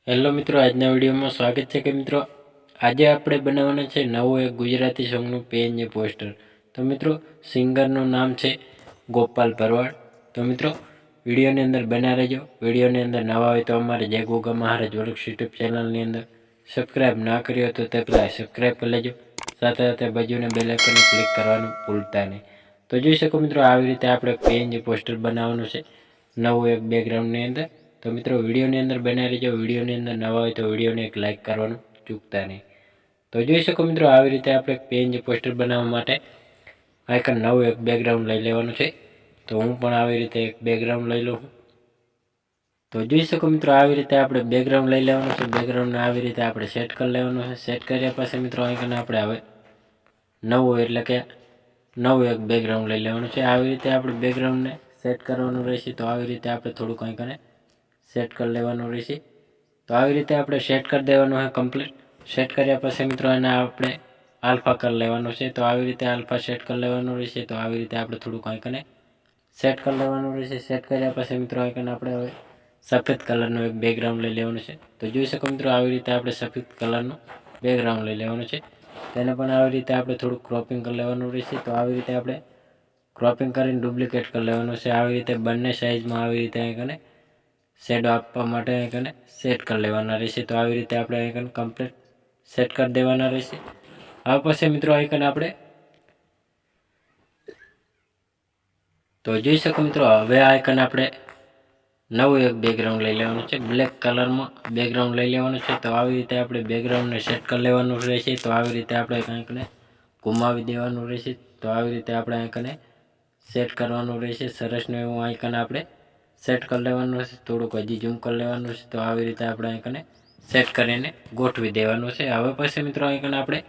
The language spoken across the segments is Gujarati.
હેલો મિત્રો, આજના વિડીયોમાં સ્વાગત છે કે મિત્રો આજે આપણે બનાવવાના છે નવું એક ગુજરાતી સોંગનું પીએનજી પોસ્ટર। તો મિત્રો સિંગરનું નામ છે ગોપાલ ભરવાડ। તો મિત્રો વિડીયોની અંદર બના રહેજો। વિડીયોની અંદર નવા હોય તો અમારે જય ગોગા મહારાજ વર્ક્સ યુટ્યુબ ચેનલની અંદર સબસ્ક્રાઈબ ના કર્યો તો તે પહેલાં સબસ્ક્રાઈબ કરી લેજો, સાથે સાથે બાજુને બેલ આઇકન ક્લિક કરવાનું ભૂલતા નહીં। તો જોઈ શકો મિત્રો આવી રીતે આપણે પીએનજી પોસ્ટર બનાવવાનું છે નવું એક બેકગ્રાઉન્ડની અંદર। તો મિત્રો વિડીયોની અંદર બના રહેજો। વિડીયોની અંદર નવા હોય તો વિડીયોને એક લાઇક કરવાનું ચૂકતા નહીં। તો જોઈ શકો મિત્રો આવી રીતે આપણે પીએનજી પોસ્ટર બનાવવા માટે આઇકન નવું એક બેકગ્રાઉન્ડ લઈ લેવાનું છે। તો હું પણ આવી રીતે એક બેકગ્રાઉન્ડ લઈ લઉં। તો જોઈ શકો મિત્રો આવી રીતે આપણે બેકગ્રાઉન્ડ લઈ લેવાનું છે। બેકગ્રાઉન્ડને આવી રીતે આપણે સેટ કરી લેવાનું છે। સેટ કર્યા પછી મિત્રો આઇકન આપણે હવે નવું એટલે કે નવું એક બેકગ્રાઉન્ડ લઈ લેવાનું છે। આવી રીતે આપણે બેકગ્રાઉન્ડને સેટ કરવાનું રહેશે। તો આવી રીતે આપણે થોડુંક આઇકન સેટ કરી લેવાનું રહેશે। તો આવી રીતે આપણે સેટ કરી દેવાનું છે કમ્પ્લીટ। સેટ કર્યા પછી મિત્રો એને આપણે આલ્ફા કરી લેવાનું છે। તો આવી રીતે આલ્ફા સેટ કરી લેવાનું રહેશે। તો આવી રીતે આપણે થોડુંક આઇકને સેટ કરી લેવાનું રહેશે। સેટ કર્યા પછી મિત્રો આઇકન આપણે હવે સફેદ કલરનું એક બેકગ્રાઉન્ડ લઈ લેવાનું છે। તો જોઈ શકો મિત્રો આવી રીતે આપણે સફેદ કલરનું બેકગ્રાઉન્ડ લઈ લેવાનું છે। તેને પણ આવી રીતે આપણે થોડુંક ક્રોપિંગ કરી લેવાનું રહેશે। તો આવી રીતે આપણે ક્રોપિંગ કરીને ડુપ્લિકેટ કરી લેવાનું છે। આવી રીતે બંને સાઇઝમાં આવી રીતે આઇકને શેડો આપવા માટે આઇકને સેટ કરી લેવાના રહેશે। તો આવી રીતે આપણે આઇકન કમ્પ્લીટ સેટ કરી દેવાના રહેશે। આ પછી મિત્રો આઇકન આપણે તો જોઈ શકો મિત્રો હવે આઇકન આપણે નવું એક બેકગ્રાઉન્ડ લઈ લેવાનું છે। બ્લેક કલરમાં બેકગ્રાઉન્ડ લઈ લેવાનું છે। તો આવી રીતે આપણે બેકગ્રાઉન્ડને સેટ કરી લેવાનું રહેશે। તો આવી રીતે આપણે આઇકને ઘુમાવી દેવાનું રહેશે। તો આવી રીતે આપણે આઇકને સેટ કરવાનું રહેશે। સરસનું એવું આઇકન આપણે સેટ કરી લેવાનું છે। થોડુંક હજી ઝૂમ કરી લેવાનું છે। તો આવી રીતે આપણે આઇકને સેટ કરીને ગોઠવી દેવાનું છે। હવે પછી મિત્રો આઇકન આપણે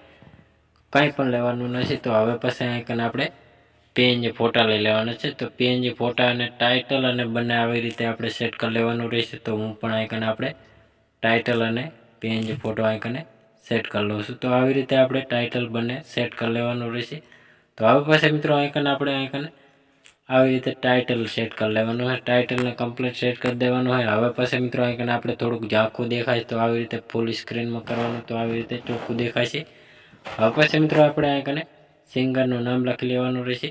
કંઈ પણ લેવાનું નથી। તો હવે પછી આઇકન આપણે પીએનજી ફોટા લઈ લેવાના છે। તો પીએનજી ફોટા અને ટાઇટલ અને બંને આવી રીતે આપણે સેટ કરી લેવાનું રહેશે। તો હું પણ આઇકન આપણે ટાઇટલ અને પીએનજી ફોટો આઇકને સેટ કરી લઉં છું। તો આવી રીતે આપણે ટાઇટલ બંને સેટ કરી લેવાનું રહેશે। તો હવે પછી મિત્રો આઇકન આપણે આઇકન આવી રીતે ટાઇટલ સેટ કરી લેવાનું હોય। ટાઇટલને કમ્પ્લીટ સેટ કરી દેવાનું હોય। હવે પછી મિત્રો આઇકન આપણે થોડુંક ઝાંખું દેખાય તો આવી રીતે ફૂલ સ્ક્રીનમાં કરવાનું। તો આવી રીતે ચોખ્ખું દેખાશે। હવે પછી મિત્રો આપણે આઇકને સિંગરનું નામ લખી લેવાનું રહેશે।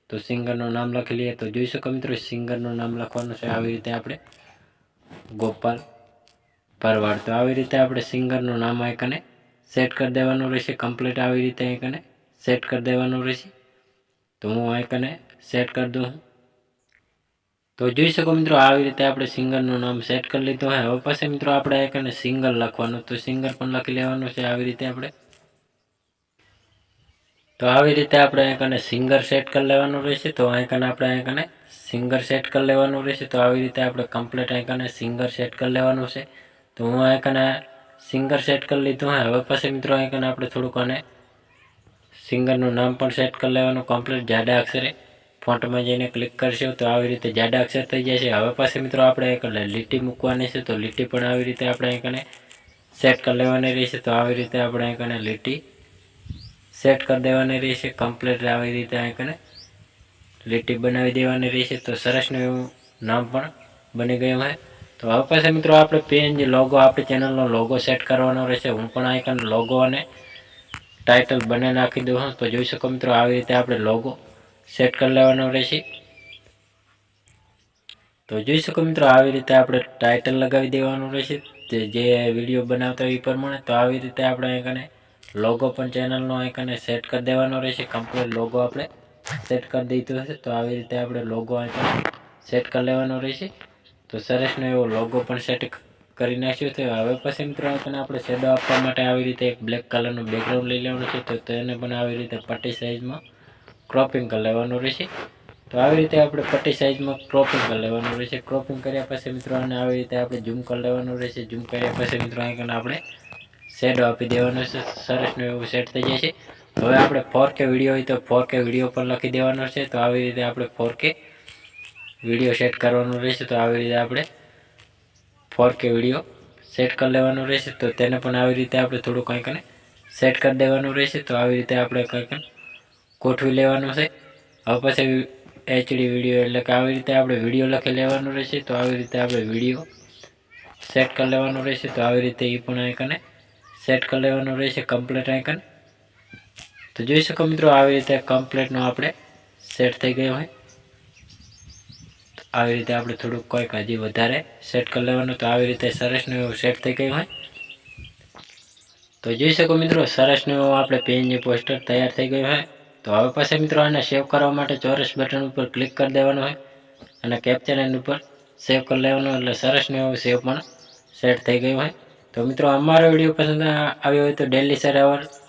તો સિંગરનું નામ લખી લઈએ। તો જોઈ શકો મિત્રો સિંગરનું નામ લખવાનું છે આવી રીતે આપણે ગોપાલ ભરવાડ। તો આવી રીતે આપણે સિંગરનું નામ આઇકને સેટ કરી દેવાનું રહેશે। કમ્પ્લીટ આવી રીતે આઇકને સેટ કરી દેવાનું રહેશે। તો હું આઇકને સેટ કરી દઉં। તો જોઈ શકો મિત્રો આવી રીતે આપણે સિંગરનું નામ સેટ કરી લીધું હોય। હવે પછી મિત્રો આપણે આઇકને સિંગર લખવાનું, તો સિંગર પણ લખી લેવાનું છે આવી રીતે આપણે। તો આવી રીતે આપણે આઇકને સિંગર સેટ કરી લેવાનું રહેશે। તો આઇકન આપણે આઇકને સિંગર સેટ કરી લેવાનું રહેશે। તો આવી રીતે આપણે કમ્પ્લીટ આઇકને સિંગર સેટ કરી લેવાનું છે। તો હું આઇકને સિંગર સેટ કરી લીધું હોય। હવે પછી મિત્રો આઇકન આપણે થોડુંક અને સિંગરનું નામ પણ સેટ કરી લેવાનું કમ્પ્લીટ જાડા અક્ષરે। ફોન્ટમાં જઈને ક્લિક કરશો તો આવી રીતે જાડા અક્ષર થઈ જશે। હવે પછી મિત્રો આપણે એક લીટી મૂકવાની છે। તો લીટી પણ આવી રીતે આપણે આઇકને સેટ કરી લેવાની રહેશે। તો આવી રીતે આપણે આઇકને લીટી સેટ કરી દેવાની રહેશે। કમ્પ્લીટ આવી રીતે આઇકને લીટી બનાવી દેવાની રહેશે। તો સરસનું એવું નામ પણ બની ગયું હોય। તો હવે પછી મિત્રો આપણે પીએનજી લોગો આપણી ચેનલનો લોગો સેટ કરવાનો રહેશે। હું પણ આઇકન લોગો અને ટાઇટલ બંને નાખી દઉં। તો જોઈ શકો મિત્રો આવી રીતે આપણે લોગો સેટ કરી લેવાનો રહેશે। તો જોઈ શકો મિત્રો આવી રીતે આપણે ટાઇટલ લગાવી દેવાનું રહેશે જે વિડીયો બનાવતા હોય એ પ્રમાણે। તો આવી રીતે આપણે આઇકને લોગો પણ ચેનલનો આઇકને સેટ કરી દેવાનો રહેશે। કમ્પ્લીટ લોગો આપણે સેટ કરી દીધો હશે। તો આવી રીતે આપણે લોગો આઇકન સેટ કરી લેવાનો રહેશે। તો સરસનો એવો લોગો પણ સેટ કરી નાખ્યો છે। હવે પછી મિત્રો આઇકન આપણે શેડો આપવા માટે આવી રીતે એક બ્લેક કલરનું બેકગ્રાઉન્ડ લઈ લેવાનું છે। તો તેને પણ આવી રીતે પટ્ટી સાઇઝમાં ક્રોપિંગ કરી લેવાનું રહેશે। તો આવી રીતે આપણે પટ્ટી સાઇઝમાં ક્રોપિંગ કરી લેવાનું રહેશે। ક્રોપિંગ કર્યા પછી મિત્રો આને આવી રીતે આપણે ઝૂમ કરી લેવાનું રહેશે। ઝૂમ કર્યા પછી મિત્રો આઇકન આપણે શેડો આપી દેવાનો છે। સરસનું એવું સેટ થઈ જશે। હવે આપણે 4K વિડીયો હોય તો 4K વિડીયો પણ લખી દેવાનો છે। તો આવી રીતે આપણે 4K વિડીયો સેટ કરવાનું રહેશે। તો આવી રીતે આપણે 4K વિડીયો સેટ કરી લેવાનું રહેશે। તો તેને પણ આવી રીતે આપણે થોડુંક આઇકને સેટ કરી દેવાનું રહેશે। તો આવી રીતે આપણે આઇકન ગોઠવી લેવાનું છે। હવે પછી એચડી વિડીયો એટલે કે આવી રીતે આપણે વિડીયો લખી લેવાનું રહેશે। તો આવી રીતે આપણે વિડીયો સેટ કરી લેવાનું રહેશે. તો આવી રીતે એ પણ આઇકને સેટ કરી લેવાનું રહેશે, કમ્પ્લીટ આઇકન. તો જોઈ શકો મિત્રો આવી રીતે કમ્પ્લીટનું આપણે સેટ થઈ ગયું હોય. આવી રીતે આપણે થોડુંક કોઈક હજી વધારે સેટ કરી લેવાનું. તો આવી રીતે સરસનું એવું સેટ થઈ ગયું હોય. તો જોઈ શકો મિત્રો સરસનું એવું આપણે પીએનજી પોસ્ટર તૈયાર થઈ ગયું હોય. તો હવે પછી મિત્રો આને સેવ કરવા માટે ચોરસ બટન ઉપર ક્લિક કરી દેવાનું હોય અને કેપ્ચર એન્ડ ઉપર સેવ કરી લેવાનું, એટલે સરસનું એવું સેવ પણ સેટ થઈ ગયું હોય. તો મિત્રો અમારો વિડીયો પસંદ આવ્યો હોય તો ડેલી સર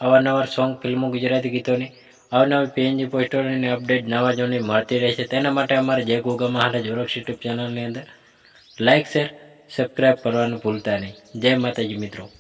અવારનવાર સોંગ, ફિલ્મો, ગુજરાતી ગીતોની અવનવી પીએનજી પોસ્ટરોની અપડેટ નવા જોની મળતી રહેશે. તેના માટે અમારે જય ગોગા મહારાજ વ્લોગ્સ યુટ્યુબ ચેનલની અંદર લાઇક, શેર, સબસ્ક્રાઈબ કરવાનું ભૂલતા નહીં. જય માતાજી મિત્રો.